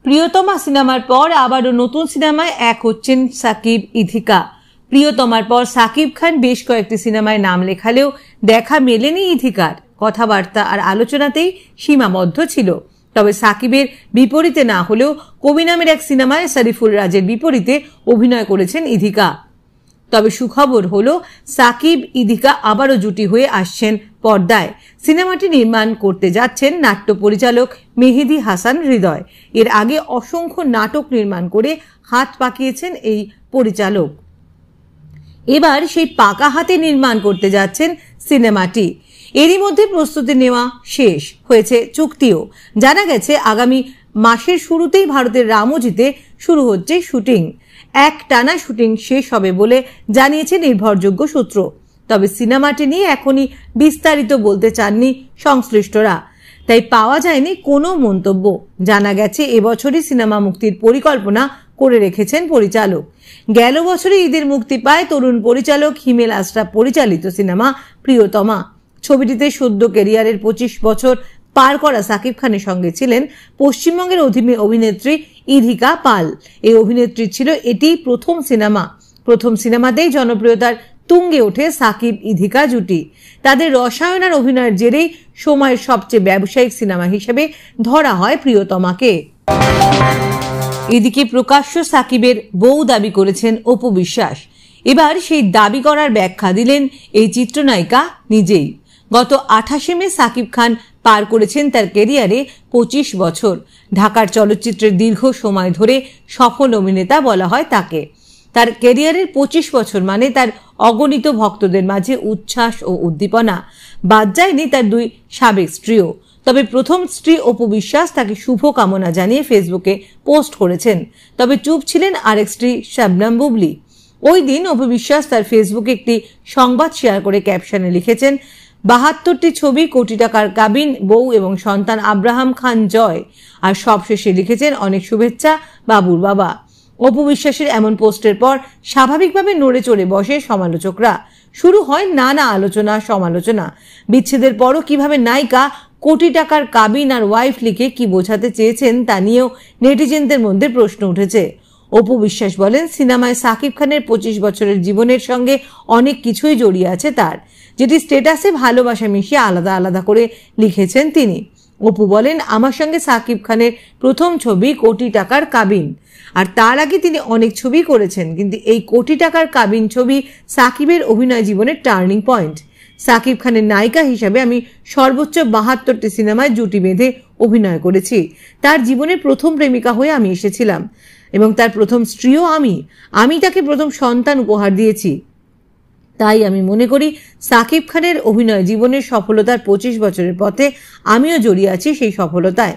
প্রিয়তমা সিনেমার পর আবারও নতুন সিনেমায় এক হচ্ছেন সাকিব ইধিকা। প্রিয়তমার পর সাকিব খান বেশ কয়েকটি সিনেমায় নাম লেখালেও দেখা মেলেনি ইধিকার। কথাবার্তা আর আলোচনাতেই সীমাবদ্ধ ছিল। তবে সাকিবের বিপরীতে না হলেও কবি নামের এক সিনেমায় শরীফুল রাজের বিপরীতে অভিনয় করেছেন ইধিকা। তবে সুখবর হলো সাকিব ইধিকা আবারও জুটি হয়ে আসছেন পর্দায়। সিনেমাটি নির্মাণ করতে যাচ্ছেন নাট্য পরিচালক মেহেদী হাসান হৃদয়। এর আগে অসংখ্য নাটক নির্মাণ করে হাত পাকিয়েছেন এই পরিচালক। এবার সেই পাকা হাতে নির্মাণ করতে যাচ্ছেন সিনেমাটি। এরই মধ্যে প্রস্তুতি নেওয়া শেষ হয়েছে, চুক্তিও। জানা গেছে আগামী মাসের শুরুতেই ভারতের রামোজিতে শুরু হচ্ছে শুটিং। এক টানা শুটিং শেষ হবে বলে জানিয়েছে নির্ভরযোগ্য সূত্র। তবে সিনেমাটি নিয়ে এখনই বিস্তারিত বলতে চাননি সংশ্লিষ্টরা, তাই পাওয়া যায়নি কোনো মন্তব্য। জানা গেছে এবছরই সিনেমা মুক্তির পরিকল্পনা করে রেখেছেন পরিচালক। গেল বছরে ঈদের মুক্তি পায় তরুণ পরিচালক হিমেল আশরাফ পরিচালিত সিনেমা প্রিয়তমা। ছবিটিতে সদ্য ক্যারিয়ারের 25 বছর পার করা সাকিব খানের সঙ্গে ছিলেন পশ্চিমবঙ্গের অভিনেত্রী ইধিকা পাল। এই অভিনেত্রীর ছিল এটি প্রথম সিনেমাতেই জনপ্রিয়তার তুঙ্গে ওঠে সাকিব ইধিকা জুটি। তাদের রসায়ন আর অভিনয়ের জেরেই সময়ের সবচেয়ে ব্যবসায়িক সিনেমা হিসেবে ধরা হয় প্রিয়তমাকে। এদিকে প্রকাশ্য সাকিবের বউ দাবি করেছেন অপু বিশ্বাস। এবার সেই দাবি করার ব্যাখ্যা দিলেন এই চিত্রনায়িকা নিজেই। গত 28 মে সাকিব খান পার করেছেন তার ক্যারিয়ারে 25 বছর। ঢাকার চলচ্চিত্রের দীর্ঘ সময় ধরে সফল অভিনেতা বলা হয় তাকে। তার ক্যারিয়ারের 25 বছর মানে তার অগণিত ভক্তদের মাঝে উচ্ছ্বাস ও উদ্দীপনা। বাদ যায়নি তার 2 সাবেক স্ত্রীও। তবে প্রথম স্ত্রী অপু বিশ্বাস তাকে শুভ কামনা জানিয়ে ফেসবুকে পোস্ট করেছেন। তবে চুপ ছিলেন আরেক স্ত্রী শবনম বুবলি। ওই দিন অপু বিশ্বাস তার ফেসবুকে একটি সংবাদ শেয়ার করে ক্যাপশনে লিখেছেন, 72টি ছবি, কোটি টাকার কাবিন, বউ এবং সন্তান আব্রাহাম খান জয়। আর সবশেষে লিখেছেন, অনেক শুভেচ্ছা বাবুর বাবা। অপু বিশ্বাসের এমন পোস্টের পর স্বাভাবিকভাবে নড়ে চড়ে বসে সমালোচকরা। শুরু হয় নানা আলোচনা সমালোচনা। বিচ্ছেদের পরও কিভাবে নায়িকা কোটি টাকার কাবিন আর ওয়াইফ লিখে কি বোঝাতে চেয়েছেন তা নিয়েও নেটিজেনদের মধ্যে প্রশ্ন উঠেছে। অপু বিশ্বাস বলেন, সিনেমায় সাকিব খানের 25 বছরের জীবনের সঙ্গে অনেক কিছুই জড়িয়ে আছে তার, যেটি স্ট্যাটাসে ভালোবাসা মিশিয়ে আলাদা আলাদা করে লিখেছেন তিনি। অপু বলেন, আমার সঙ্গে সাকিব খানের প্রথম ছবি কোটি টাকার কাবিন, আর তার আগে তিনি অনেক ছবি করেছেন, কিন্তু এই কোটি টাকার কাবিন ছবি সাকিবের অভিনয় জীবনের টার্নিং পয়েন্ট। সাকিব খানের নায়িকা হিসাবে আমি সর্বোচ্চ 72টি সিনেমায় জুটি বেঁধে অভিনয় করেছি। তার জীবনের প্রথম প্রেমিকা হয়ে আমি এসেছিলাম এবং তার প্রথম স্ত্রীও আমি তাকে প্রথম সন্তান উপহার দিয়েছি। তাই আমি মনে করি সাকিব খানের অভিনয় জীবনের সফলতার 25 বছরের পথে আমিও জড়িয়ে আছি সেই সফলতায়।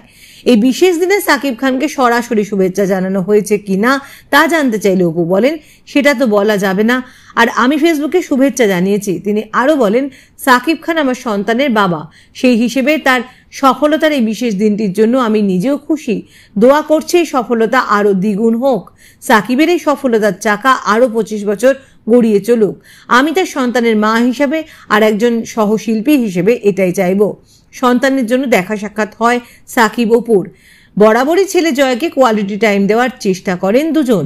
এই বিশেষ দিনে সাকিব খানকে সরাসরি শুভেচ্ছা জানানো হয়েছে কিনা তা জানতে চাইলে অপু বলেন, সেটা তো বলা যাবে না, আর আমি ফেসবুকে শুভেচ্ছা জানিয়েছি। তিনি আরো বলেন, সাকিব খান আমার সন্তানের বাবা, সেই হিসেবে তার সফলতার এই বিশেষ দিনটির জন্য আমি নিজেও খুশি। দোয়া করছি এই সফলতা আরো দ্বিগুণ হোক। সাকিবের এই সফলতার চাকা আরো 25 বছর গড়িয়ে চলুক। আমি তার সন্তানের মা হিসেবে আর একজন সহশিল্পী হিসেবে এটাই চাইব। সন্তানের জন্য দেখা সাক্ষাৎ হয় সাকিব অপুর। বরাবরই ছেলে জয়কে কোয়ালিটি টাইম দেওয়ার চেষ্টা করেন দুজন।